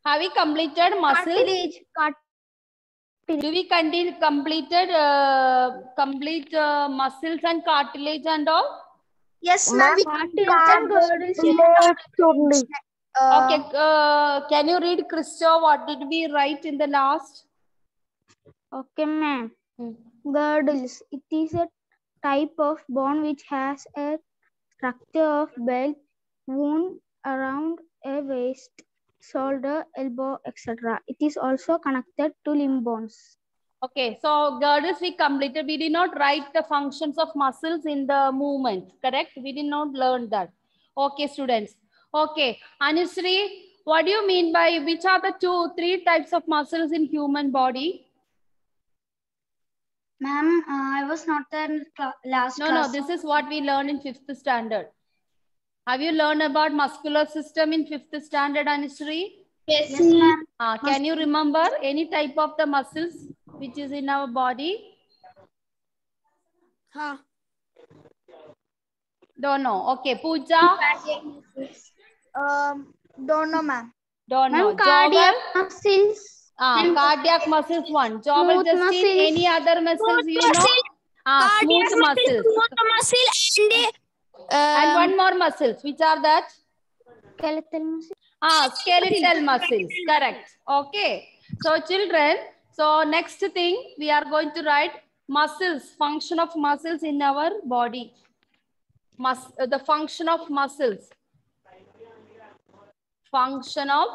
Have we completed muscles? Cartilage. Do we completed muscles and cartilage and all? Yes, ma'am. Okay. Can you read, Christo? What did we write in the last? Okay, ma'am. Girdles. It is a type of bone which has a structure of belt wound around a waist, shoulder, elbow, etc. It is also connected to limb bones. Okay, so girdles we completed. We did not write the functions of muscles in the movement, correct? We did not learn that. Okay, students. Okay, Anusri, what do you mean by which are the three types of muscles in human body? Ma'am, I was not there in last class. No, this is what we learned in 5th standard. Have you learned about muscular system in 5th standard, Anusri? Yes, ma'am. Can you remember any type of the muscles which is in our body? Don't know. Okay, Pooja? Don't know, ma'am. Don't know. Cardiac Jovel? muscles. Cardiac muscles one. Jovel, Justin, muscles. any other muscles you know? Smooth muscles. And one more muscles. Which are that? Skeletal muscles. Skeletal muscles. Correct. Okay. So children, so next thing we are going to write muscles, function of muscles in our body. The function of muscles. Function of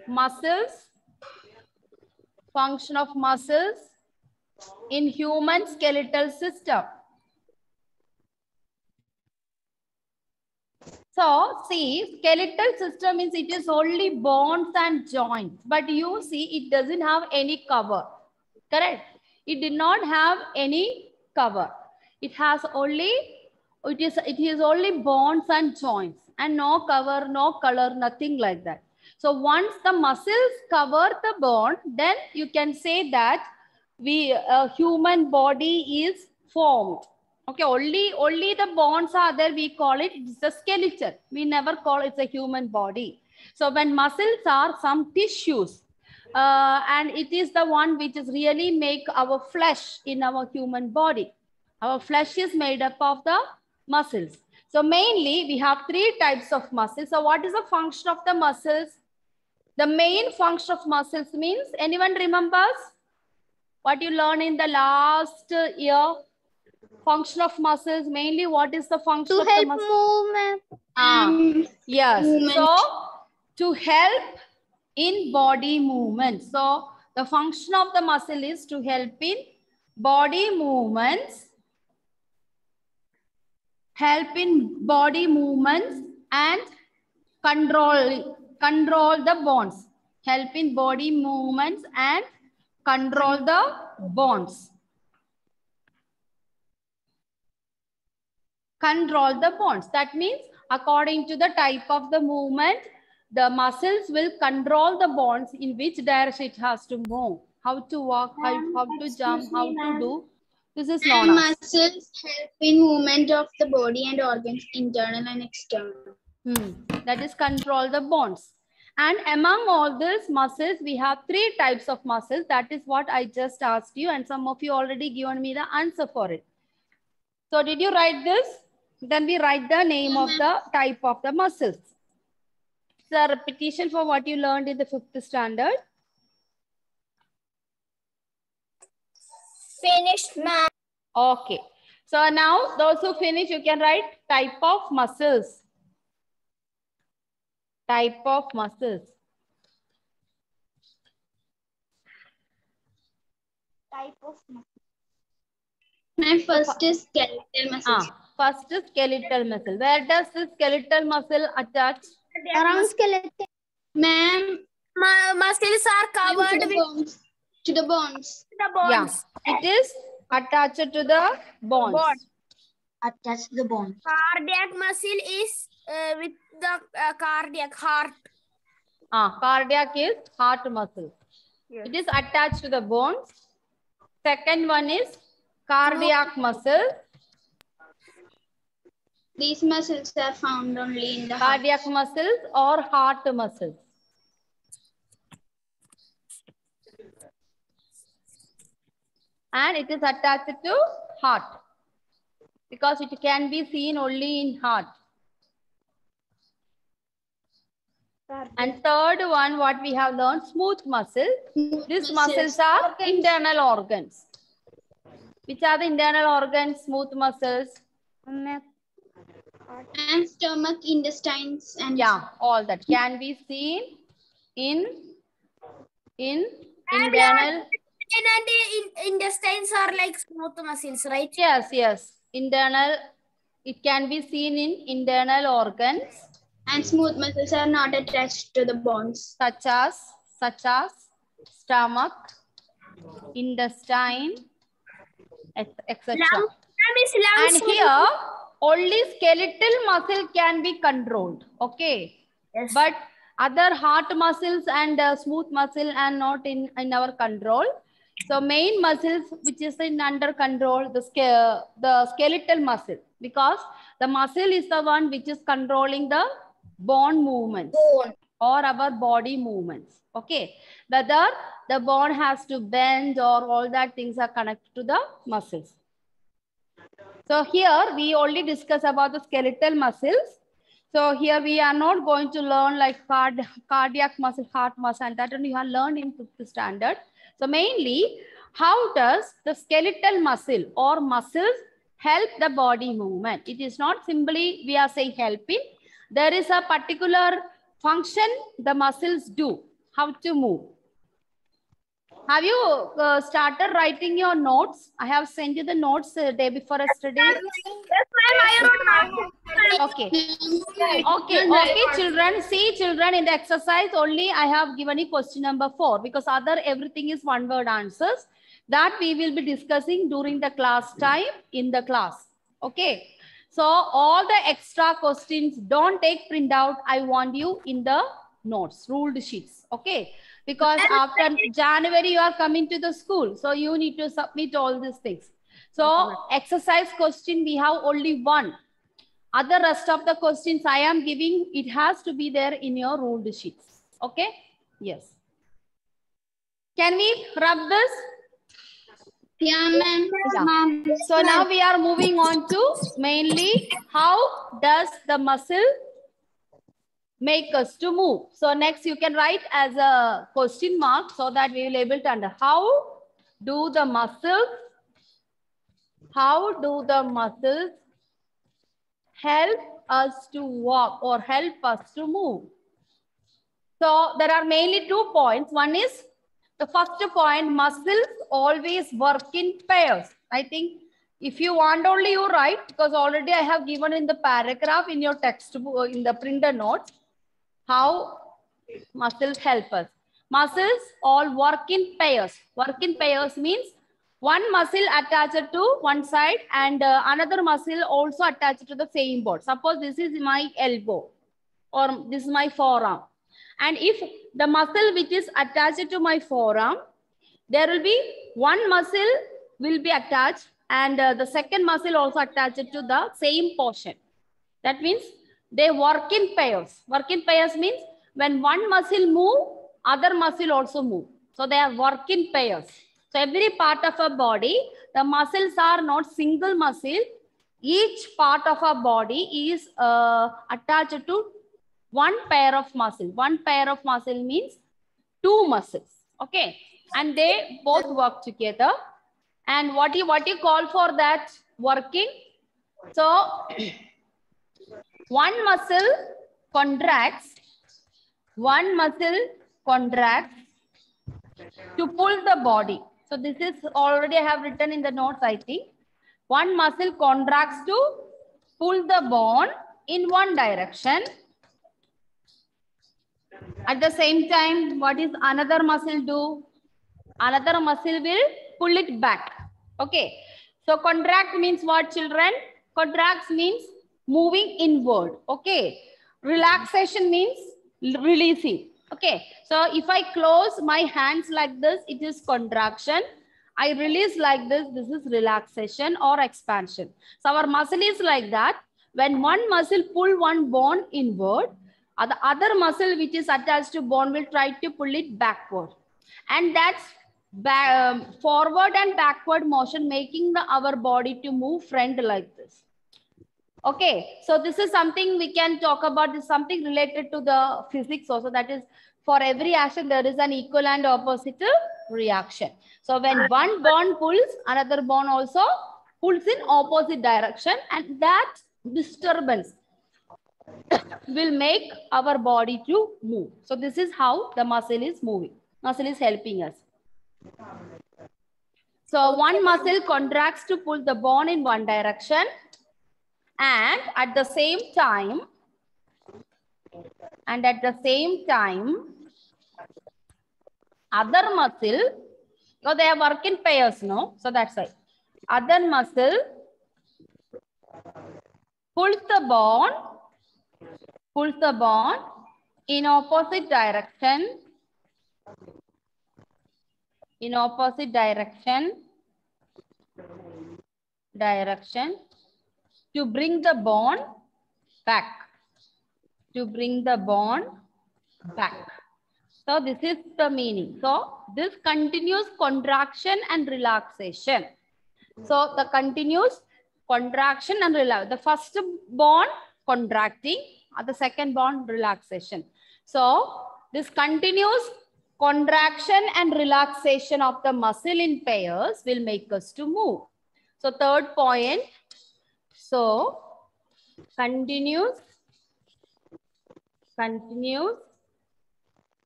muscles. Function of muscles in human skeletal system. So see, skeletal system means it is only bones and joints, but you see it doesn't have any cover, correct? It did not have any cover. It has only, it is only bones and joints and no cover, no color, nothing like that. So once the muscles cover the bone, then you can say that human body is formed. Okay, only the bones are there. We call it, it's a skeleton. We never call it a human body. So when muscles are some tissues, and it is the one which is really make our flesh in our human body. Our flesh is made up of the muscles. So mainly we have three types of muscles. So what is the function of the muscles? The main function of muscles means, anyone remembers what you learned in the last year? Function of muscles, mainly what is the function of the muscles? Movement. Yes. Movement. So to help in body movement. So the function of the muscle is to help in body movements, and control the bones. Help in body movements and control the bones. Control the bones. That means according to the type of the movement, the muscles will control the bones in which direction it has to move. How to walk, how to jump, how to do. This is known as. Muscles help in movement of the body and organs, internal and external. That is control the bones. And among all these muscles, we have three types of muscles. That is what I just asked you, and some of you already given me the answer for it. So did you write this? Then we write the name of the type of the muscles. It's a repetition for what you learned in the 5th standard. Finished, ma'am. Okay. So now those who finish, you can write type of muscles. Type of muscles. Type of muscle. My first is skeletal muscle. First is skeletal muscle. Where does the skeletal muscle attach? Around skeleton. Ma'am, muscles are covered with to the bones. Yeah, it is attached to the bones. Attached to the bones. Cardiac muscle is with the cardiac heart. Cardiac is heart muscle. Yes. It is attached to the bones. Second one is cardiac muscle. These muscles are found only in the cardiac muscles or heart muscles. and it is attached to heart because it can be seen only in heart. And third one, what we have learned, smooth muscle. These muscles are internal organs. Which are the internal organs, smooth muscles? Neck. And stomach, intestines, and yeah, all that can be seen in internal. And the intestines are like smooth muscles, right? Yes, yes. Internal, it can be seen in internal organs. And smooth muscles are not attached to the bones. Such as stomach, intestine, etc. And here, only skeletal muscle can be controlled. Okay. Yes. But other heart muscles and smooth muscle are not in our control. So main muscles which is in under control, the skeletal muscle, because the muscle is the one which is controlling the bone movements or our body movements. Okay. Whether the bone has to bend or all that things are connected to the muscles. So here we only discuss about the skeletal muscles. So here we are not going to learn like cardiac muscle, heart muscle, and that only you have learned in 5th standard. So mainly, how does the skeletal muscle or muscles help the body movement? It is not simply we are saying helping. There is a particular function the muscles do, how to move. Have you started writing your notes? I have sent you the notes the day before yesterday. Yes, ma'am. Okay, children. See, children, in the exercise only I have given you question number 4 because other everything is one word answers that we will be discussing during the class time in the class. Okay. So all the extra questions, don't take printout. I want you in the notes, ruled sheets. Okay. Because after January, you are coming to the school. So you need to submit all these things. So exercise question, we have only one. Other rest of the questions I am giving, it has to be there in your ruled sheets. Okay? Yes. Can we rub this? Yeah, ma'am. Yeah. So now we are moving on to mainly how does the muscle make us to move. So next you can write as a question mark so that we will able to understand how do the muscles help us to walk or help us to move. So there are mainly 2 points. One is the first point, muscles always work in pairs. I think if you want only you write because already I have given in the paragraph in your textbook in the printer notes. How muscles help us. Muscles all work in pairs. Work in pairs means one muscle attached to one side and another muscle also attached to the same board. Suppose this is my elbow or this is my forearm. And if the muscle which is attached to my forearm, there will be one muscle will be attached and the second muscle also attached to the same portion. That means they work in pairs. Work in pairs means when one muscle move, other muscle also move. So they are work in pairs. So every part of our body, the muscles are not single muscle. Each part of our body is attached to one pair of muscle. One pair of muscle means 2 muscles. Okay. And they both work together. And what you call for that working? So one muscle contracts to pull the body. So this is already I have written in the notes, I think. One muscle contracts to pull the bone in one direction. At the same time, what is another muscle do? Another muscle will pull it back. Okay. So contract means what, children? Contracts means moving inward. Okay. Relaxation means releasing. Okay. So if I close my hands like this, it is contraction. I release like this is relaxation or expansion. So our muscle is like that. When one muscle pull one bone inward, the other muscle which is attached to bone will try to pull it backward. And that's forward and backward motion, making our body to move front like this. Okay, so this is something we can talk about. This is something related to the physics also. That is, for every action, there is an equal and opposite reaction. So when one bond pulls, another bond also pulls in opposite direction, and that disturbance will make our body to move. So this is how the muscle is moving. Muscle is helping us. So one muscle contracts to pull the bone in one direction, and at the same time, other muscle, so they work in pairs, no? So that's why. Other muscle pulls the bone in opposite direction. In opposite direction to bring the bone back. To bring the bone back. So this is the meaning. So this continuous contraction and relaxation. So the continuous contraction and relax. The first bone contracting, the second bone relaxation. So this continuous contraction and relaxation of the muscle in pairs will make us to move. So third point. So continuous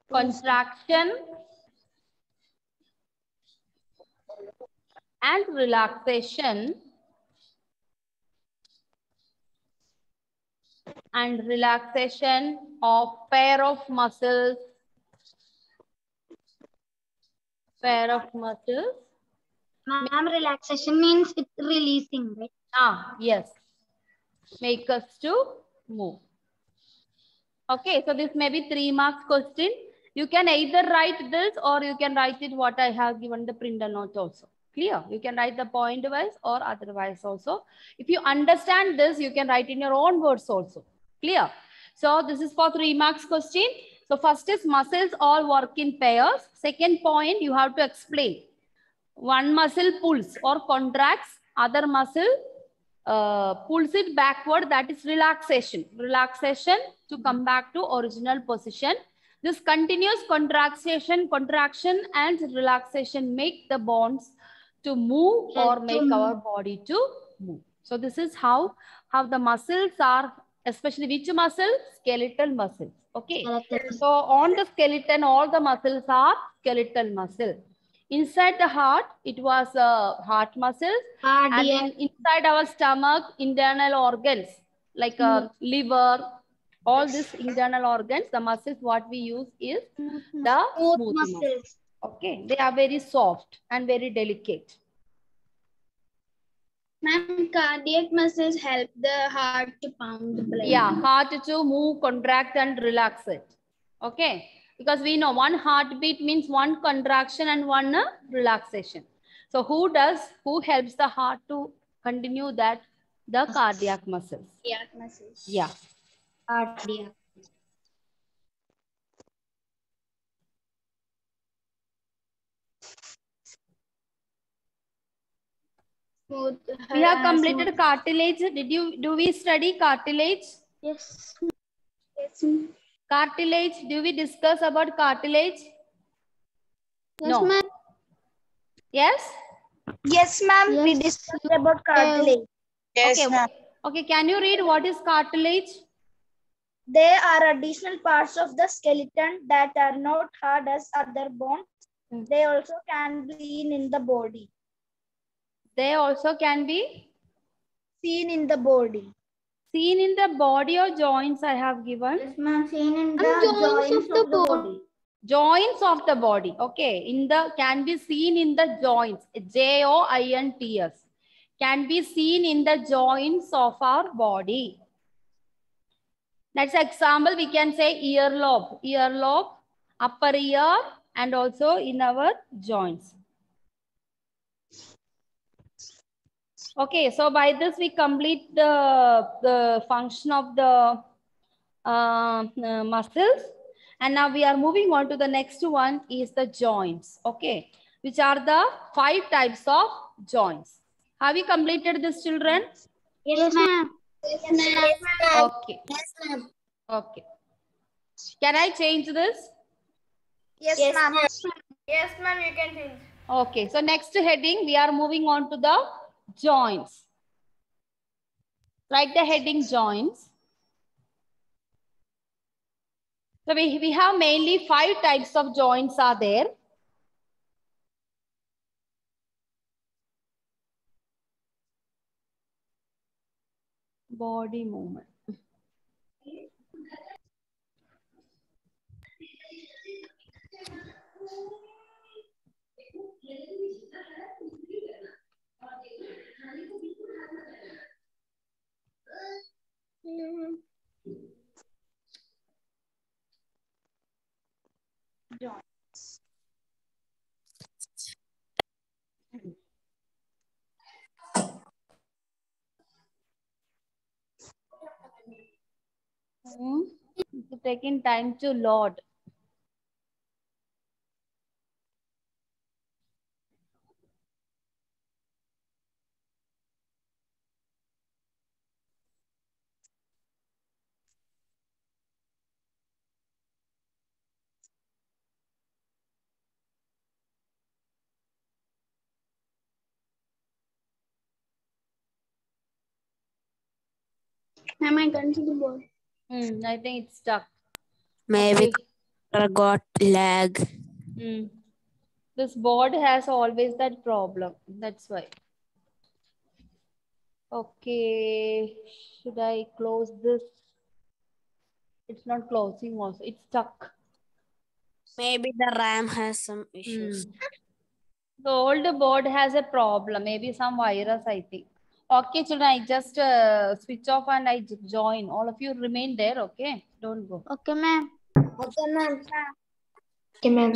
contraction and relaxation of pair of muscles. Ma'am, relaxation means it's releasing, right? Yes. Make us to move. Okay, so this may be 3 marks question. You can either write this or you can write it what I have given the printer note also. Clear? You can write the point wise or otherwise also. If you understand this, you can write in your own words also. Clear? So this is for 3 marks question. So first is muscles all work in pairs. Second point, you have to explain. One muscle pulls or contracts, other muscle pulls it backward, that is relaxation. Relaxation to come back to original position. This continuous contraction and relaxation make the bones to move or make our body to move. So this is how the muscles are, especially which muscle? Skeletal muscles. Okay. So on the skeleton, all the muscles are skeletal muscle. Inside the heart, it was heart muscles. And then inside our stomach, internal organs like liver, all these internal organs, the muscles what we use is the smooth muscles. Okay, they are very soft and very delicate. Ma'am, cardiac muscles help the heart to pump the blood. Yeah, heart to move, contract and relax it. Okay, because we know one heartbeat means one contraction and one relaxation. So who helps the heart to continue that? The cardiac muscles. Cardiac muscles. Yeah. Cardiac. We have completed cartilage. Do we study cartilage? Yes. Cartilage. Do we discuss about cartilage? Yes, No. ma'am. Yes? Yes, ma'am. Yes. We discussed about cartilage. Yes, okay. Okay, can you read what is cartilage? They are additional parts of the skeleton that are not hard as other bones. They also can be seen in the body. They also can be seen in the body. Seen in the body or joints I have given? Yes, ma'am. Seen in the joints of the body. Joints of the body. Okay. Can be seen in the joints. JOINTS. Can be seen in the joints of our body. That's an example. We can say earlobe, upper ear, and also in our joints. Okay, so by this we complete the function of the muscles. And now we are moving on to the next one is the joints. Okay, which are the 5 types of joints. Have you completed this, children? Yes, ma'am. Okay. Yes, ma'am. Okay. Can I change this? Yes, Yes, ma'am. ma'am. Yes, ma'am, you can change. Okay. So next heading, we are moving on to the joints. Write the heading joints. So we have mainly 5 types of joints are there. Body movement. It's taking time to load. Ma'am, I can't see the board. I think it's stuck. Maybe Okay. got lag. This board has always that problem. That's why. Okay. Should I close this? It's not closing also. It's stuck. Maybe the RAM has some issues. The old board has a problem. Maybe some virus, I think. Okay, children, I just switch off and I join. All of you remain there, okay? Don't go. Okay, ma'am. Okay, ma'am. Okay, ma'am.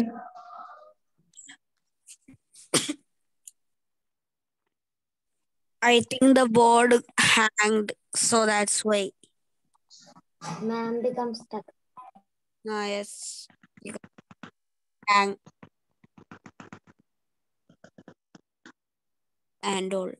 I think the board hanged, so that's why. Ma'am becomes stuck. Ah, yes. Hang. And all.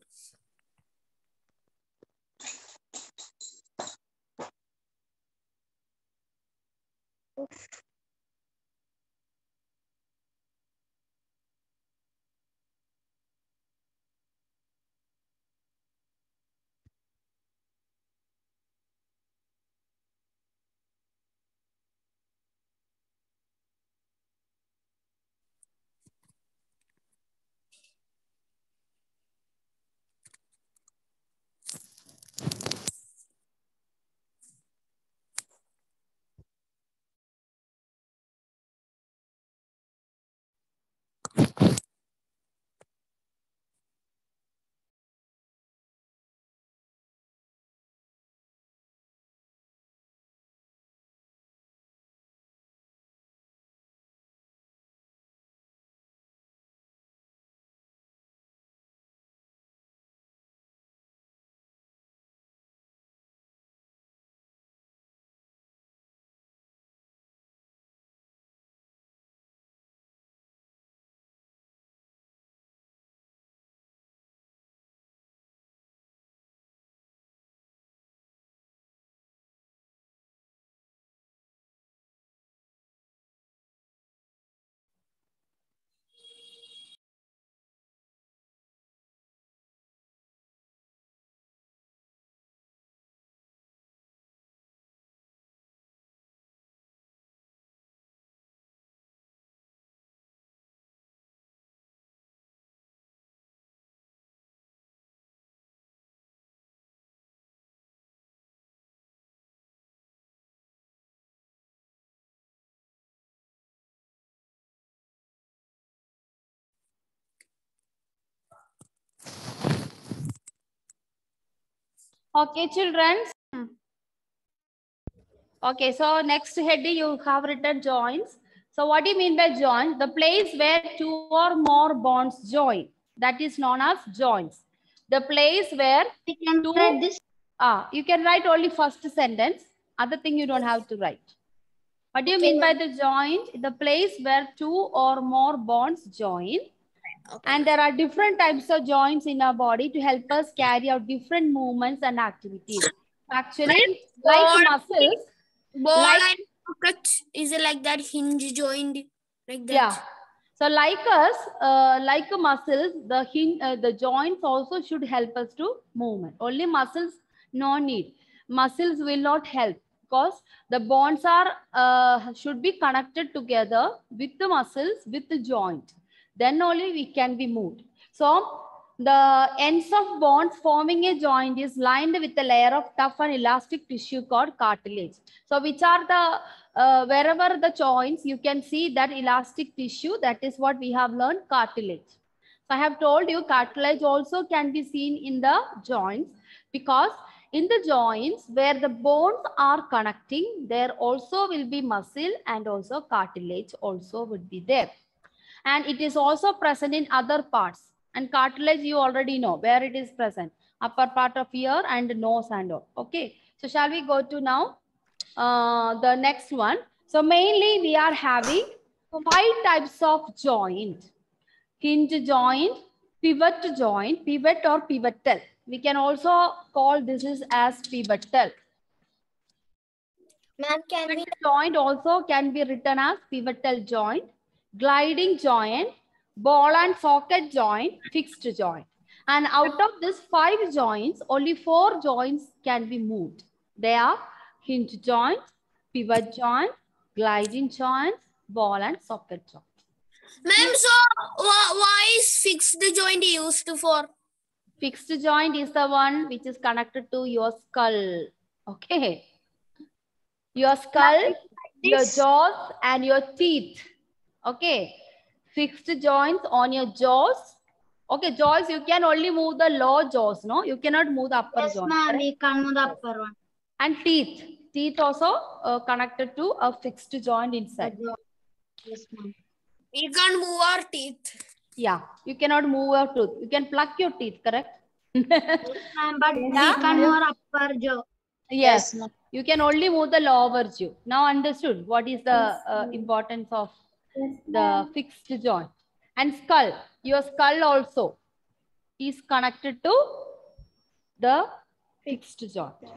Okay, children. Okay, so next heading you have written joints. So what do you mean by joint? The place where 2 or more bonds join. That is known as joints. The place where We can two, write this. you can write only first sentence. Other thing you don't have to write. What do you mean by the joint? The place where 2 or more bonds join. Okay. And there are different types of joints in our body to help us carry out different movements and activities. Actually, like muscles, Ball like, and socket is it like that hinge joint like that? yeah. So like us, like muscles, the joints also should help us to movement. Only muscles, no need. Muscles will not help because the bones are should be connected together with the muscles, with the joint. Then only we can be moved. So the ends of bones forming a joint is lined with a layer of tough and elastic tissue called cartilage. So which are the wherever the joints, you can see that elastic tissue, that is what we have learned, cartilage. So I have told you cartilage also can be seen in the joints, because in the joints where the bones are connecting, there also will be muscle and also cartilage also would be there. And it is also present in other parts. And cartilage, you already know where it is present, upper part of ear and nose and all. Okay, so shall we go to now the next one? So mainly we are having 5 types of joint: hinge joint, pivot or pivotal. We can also call this as pivotal. Ma'am, can we? Joint also can be written as pivotal joint, gliding joint, ball and socket joint, fixed joint. And out of these 5 joints, only 4 joints can be moved. They are hinge joint, pivot joint, gliding joint, ball and socket joint. Ma'am, so why is fixed joint used for? Fixed joint is the one which is connected to your skull. Okay. Your skull, your jaws and your teeth. Okay. Fixed joints on your jaws. Okay, jaws, you can only move the lower jaws, no? You cannot move the upper Yes, jaws. ma'am. Correct? We can move the upper one. And teeth. Teeth also connected to a fixed joint inside. Yes, ma'am. We can't move our teeth. Yeah, you cannot move your tooth. You can pluck your teeth, correct? Yes, ma'am. But we Yeah. can move our upper jaw. Yes, you can only move the lower jaw. Now understood what is the importance of the fixed joint. And skull. Your skull also is connected to the fixed joint.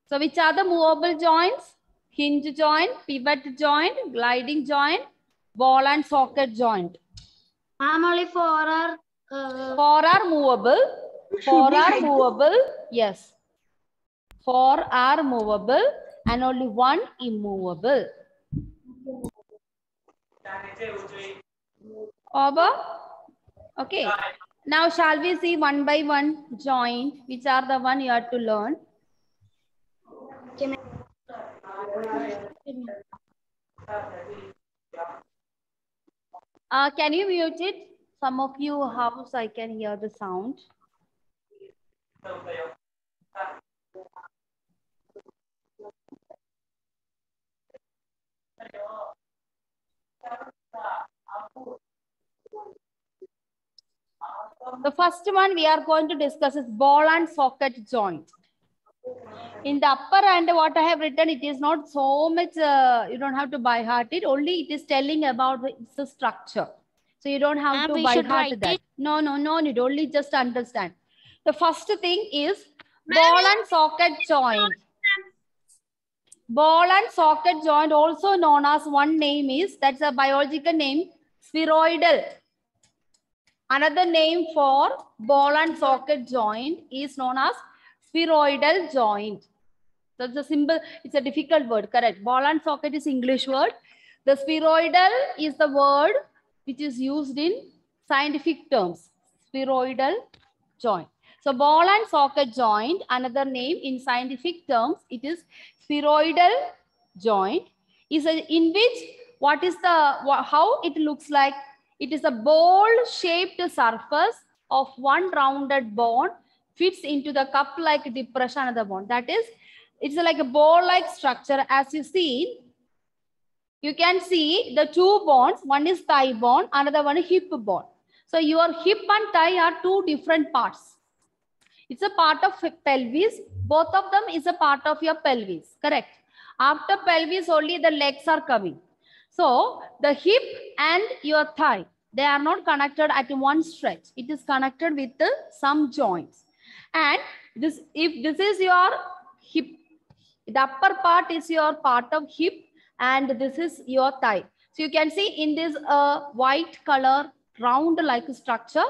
So which are the movable joints? Hinge joint, pivot joint, gliding joint, ball and socket joint. Ma'am, only 4 are... 4 are movable. 4 are movable. Yes. 4 are movable and only 1 immovable. Over. Okay. Now shall we see one by one joint, which are the one you have to learn? Can you mute it? Some of you house, I can hear the sound. The first one we are going to discuss is ball and socket joint. In the upper end, what I have written, it is not so much, you don't have to by heart it, only it is telling about the structure. So you don't have to by heart that. No, need only just understand. The first thing is ball and socket joint. Ball and socket joint, also known as one name is, that's a biological name, spheroidal. Another name for ball and socket joint is known as spheroidal joint. So it's a simple, it's a difficult word, correct? Ball and socket is English word. The spheroidal is the word which is used in scientific terms. Spheroidal joint. So ball and socket joint, another name in scientific terms, it is spheroidal joint, is in which what is the, how it looks like? It is a bowl-shaped surface of one rounded bone fits into the cup-like depression of the bone. That is, it's like a ball-like structure. As you see, you can see the 2 bones. One is thigh bone, another one is hip bone. So your hip and thigh are 2 different parts. It's a part of pelvis. Both of them is a part of your pelvis, correct? After pelvis, only the legs are coming. So the hip and your thigh, They are not connected at one stretch. It is connected with some joints. And this, if this is your hip, the upper part is your part of hip, and this is your thigh. So you can see in this white color round like structure,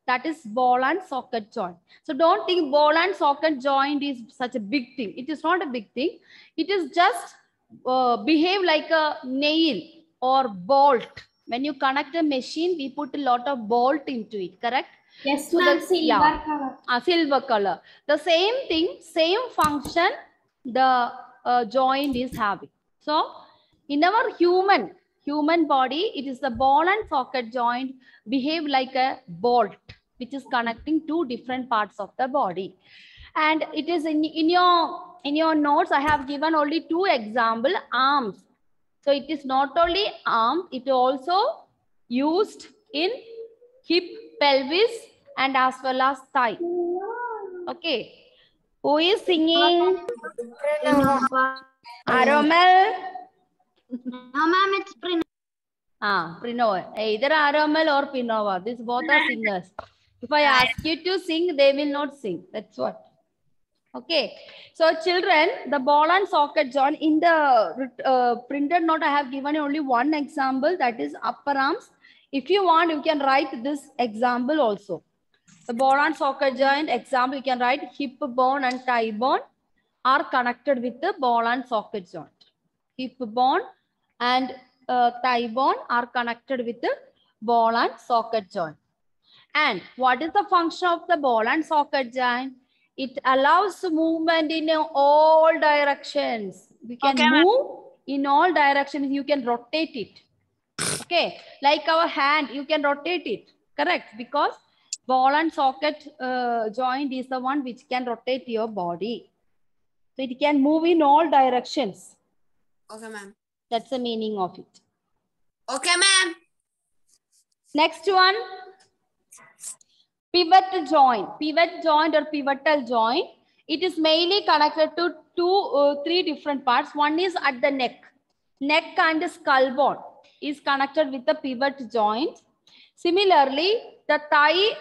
that is ball and socket joint. So don't think ball and socket joint is such a big thing. It is not a big thing. It is just behave like a nail or bolt. When you connect a machine, we put a lot of bolt into it, correct? Yes, So ma'am. the, Silver color. Silver color. The same thing, same function, the joint is having. So in our human body, it is the ball and socket joint behave like a bolt, which is connecting two different parts of the body. And it is in your notes, I have given only two example, arms. So it is not only arm, it also used in hip, pelvis, and as well as thigh. Okay. Who is singing? Aromel? No, ma'am, it's Prinav. Either Aromel or Pinova. These both are singers. If I ask you to sing, they will not sing. That's what. Okay. So children, the ball and socket joint, in the printed note, I have given only one example, that is upper arms. If you want, you can write this example also. The ball and socket joint example, you can write hip bone and thigh bone are connected with the ball and socket joint. Hip bone and thigh bone are connected with the ball and socket joint. And what is the function of the ball and socket joint? It allows movement in all directions. We can move in all directions. You can rotate it. Okay, like our hand, you can rotate it. Correct, because ball and socket joint is the one which can rotate your body. So it can move in all directions. Okay, ma'am. That's the meaning of it. Okay, ma'am. Next one, pivot joint. Pivot joint or pivotal joint. It is mainly connected to three different parts. One is at the neck. Neck and skull bone is connected with the pivot joint. Similarly, the thigh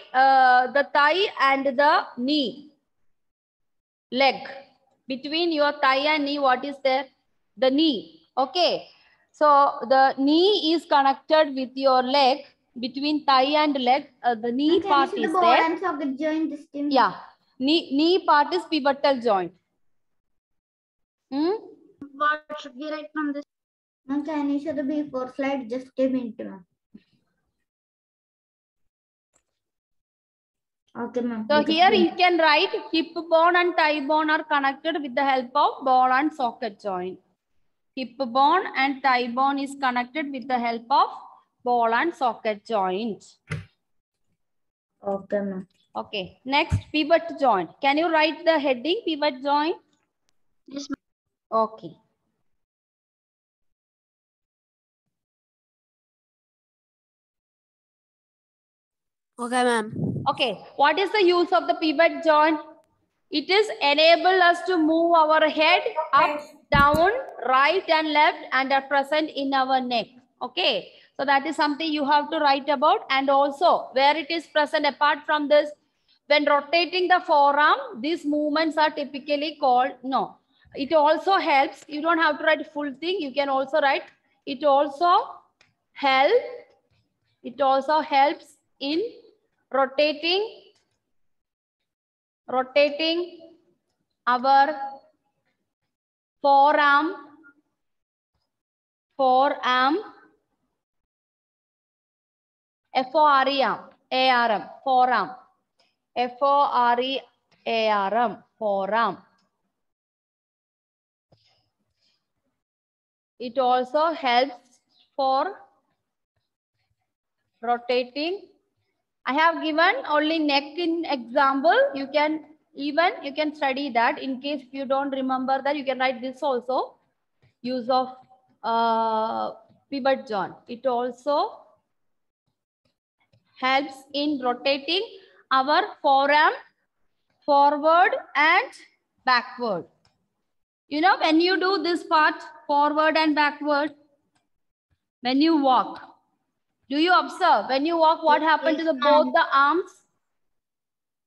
and the knee, leg. Between your thigh and knee, what is there? The knee. Okay. So the knee is connected with your leg. Between thigh and leg, the knee part is the ball there. and socket joint this time. Yeah. Knee part is pivotal joint. What should we write from this? Ma'am, can you show the before slide? Just came into, ma'am. Okay, ma'am. So here you can write hip bone and thigh bone are connected with the help of ball and socket joint. Hip bone and thigh bone is connected with the help of ball and socket joint. Okay, ma'am. Okay. Next, pivot joint. Can you write the heading pivot joint? Yes, ma'am. Okay. Okay, ma'am. Okay. What is the use of the pivot joint? It is enable us to move our head up, down, right and left, and are present in our neck. Okay. So that is something you have to write about. And also where it is present apart from this, when rotating the forearm, these movements are typically called, no. It also helps. You don't have to write full thing. You can also write, it also helps in rotating our forearm, F-O-R-E-A-R-M, forearm, F-O-R-E-A-R-M, forearm. It also helps for rotating. I have given only neck in example. You can study that. In case if you don't remember that, you can write this also. Use of pivot joint. It also helps in rotating our forearm forward and backward. You know, when you do this part, forward and backward, when you walk, Do you observe? When you walk, what happened to the both the arms?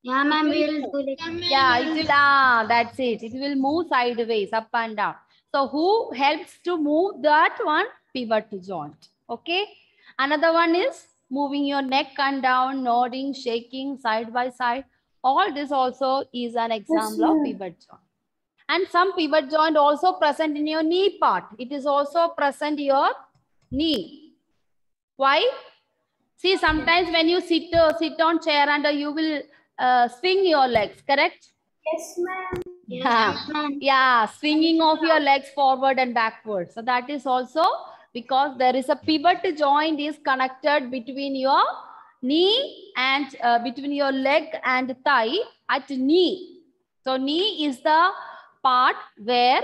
Yeah, ma'am. We'll do like. Yeah, it will, that's it. It will move sideways, up and down. So who helps to move that one? Pivot joint. Okay. Another one is moving your neck and down, nodding, shaking side by side. All this also is an example of pivot joint. And some pivot joint also present in your knee part. It is also present your knee. Why? See, sometimes when you sit on chair and you will swing your legs, correct? Yes, ma'am. Yeah, swinging of your legs forward and backward. So that is also because there is a pivot joint is connected between your knee and between your leg and thigh at knee. So knee is the part where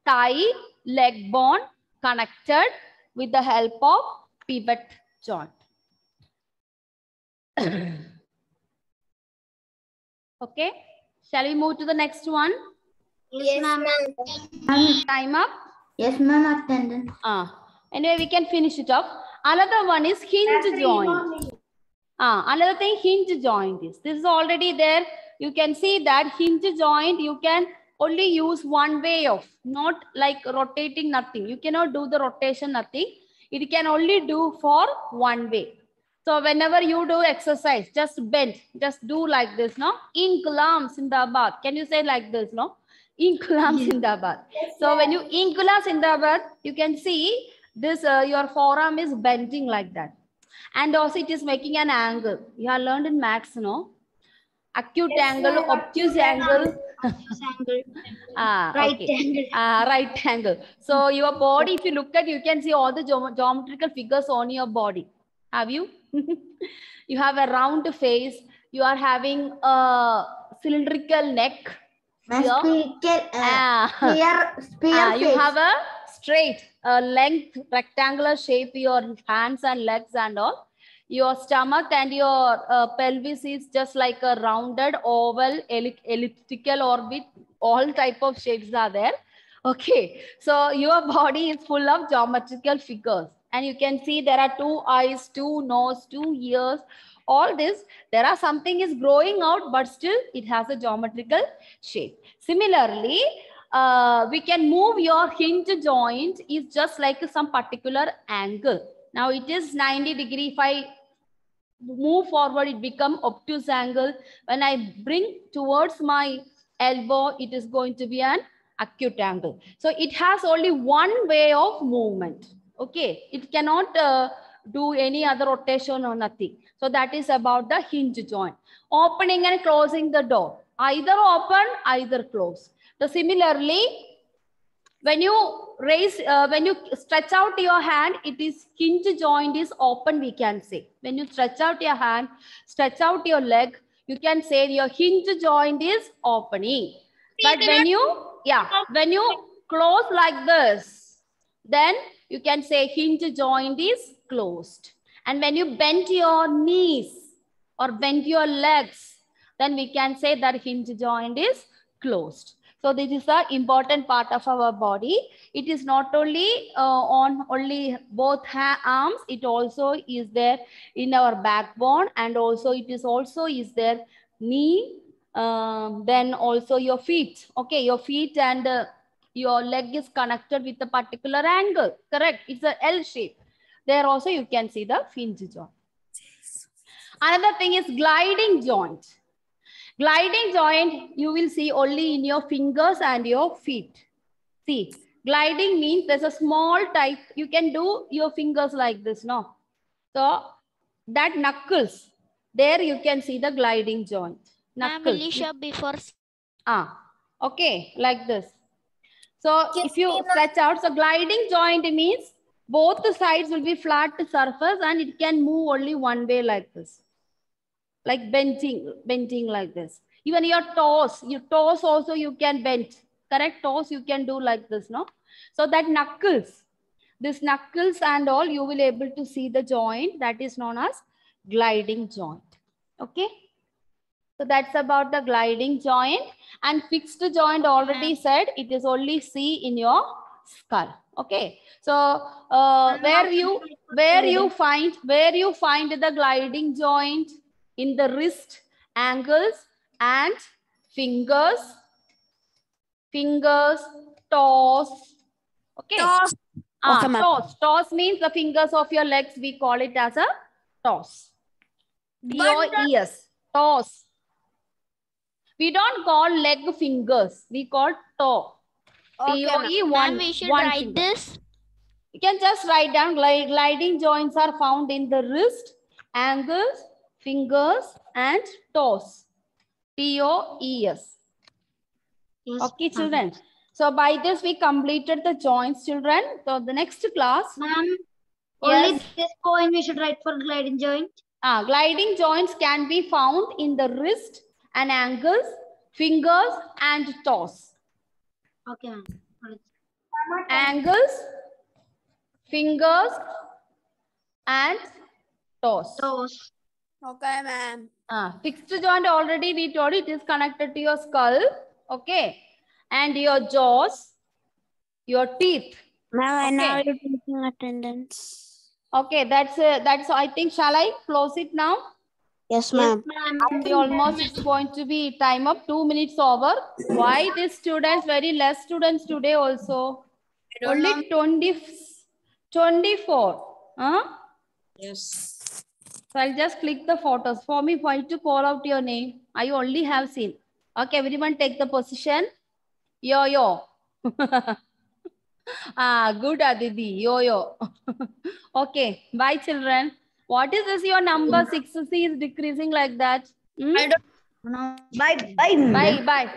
thigh leg bone connected with the help of pivot joint. Okay, shall we move to the next one? Yes, ma'am. Time up? Yes, ma'am. Attendance. Anyway, we can finish it up. Another one is hinge joint. Another thing, hinge joint is. This is already there. You can see that hinge joint, you can only use one way of, not like rotating, nothing. You cannot do the rotation, nothing. It can only do for one way. So whenever you do exercise, just bend, just do like this, no? Inkulam Sindabad. Can you say like this, no? Inkulam Sindabad. So when you Inkulam Sindabad, you can see this, your forearm is bending like that. And also it is making an angle. You have learned in maths, no? Acute angle, obtuse angle. Right angle. Right angle. So your body, if you look at, you can see all the geometrical figures on your body. Have you? You have a round face. You are having a cylindrical neck. You have a straight length rectangular shape, your hands and legs and all. Your stomach and your pelvis is just like a rounded oval elliptical orbit. All type of shapes are there. Okay, so your body is full of geometrical figures, and you can see there are 2 eyes, 2 nose, 2 ears. All this, there are something is growing out, but still it has a geometrical shape. Similarly, we can move your hinge joint is just like some particular angle. Now it is 90 degree. If I move forward, it become obtuse angle. When I bring towards my elbow, it is going to be an acute angle. So it has only one way of movement. Okay, it cannot do any other rotation or nothing. So that is about the hinge joint. Opening and closing the door, either open, either close. So similarly, when you raise, when you stretch out your hand, it is hinge joint is open, we can say. When you stretch out your hand, stretch out your leg, you can say your hinge joint is opening. But when you close like this, then you can say hinge joint is closed. And when you bend your knees or bend your legs, then we can say that hinge joint is closed. So this is the important part of our body. It is not only on only both arms, it also is there in our backbone, and also it is also is there knee, then also your feet. Okay, your feet and your leg is connected with a particular angle, correct? It's a L shape. There also you can see the hinge joint. Another thing is gliding joint. Gliding joint, you will see only in your fingers and your feet. See, gliding means there's a small type. You can do your fingers like this, no? So that knuckles, there you can see the gliding joint. Knuckles. Will you show before? Okay, like this. So if you stretch out, so gliding joint means both the sides will be flat surface and it can move only one way like this. Like bending like this. Even your toes also you can bend. Correct? Toes you can do like this, no? So that knuckles, this knuckles and all, you will able to see the joint that is known as gliding joint. Okay? So that's about the gliding joint. And fixed joint already said, it is only see in your skull. Okay. So where you find the gliding joint? In the wrist, ankles, and fingers, toes. Okay. Toes. Okay, ma'am. Toes. Toes means the fingers of your legs. We call it as a toes. T-O-E-S. Toes. We don't call leg fingers. We call toe. Okay, T-O-E, ma'am. We should one write finger. this. You can just write down gliding joints are found in the wrist, ankles, fingers, and toes. T-O-E-S. Yes, Okay, children. So by this we completed the joints, children. So the next class. Ma'am, Yes. only this point we should write for gliding joint. Gliding joints can be found in the wrist and ankles, fingers, and toes. Okay, ma'am. Ankles, fingers, and toes. Toes. Okay, ma'am. Fixed joint already we told it is connected to your skull. Okay. And your jaws, your teeth. Ma'am, Okay. now you're taking attendance. Okay, that's I think, shall I close it now? Yes, Yes, ma'am. ma'am. We almost, it's going to be time up, 2 minutes over. Why these students, very less students today also? Only 24. Huh? Yes. So I'll just click the photos. For me, why to call out your name? I only have seen. Okay, everyone take the position. Yo. Good Aditi. Yo. Okay, bye children. What is this? Your number 6C is decreasing like that. Bye. Bye. Bye.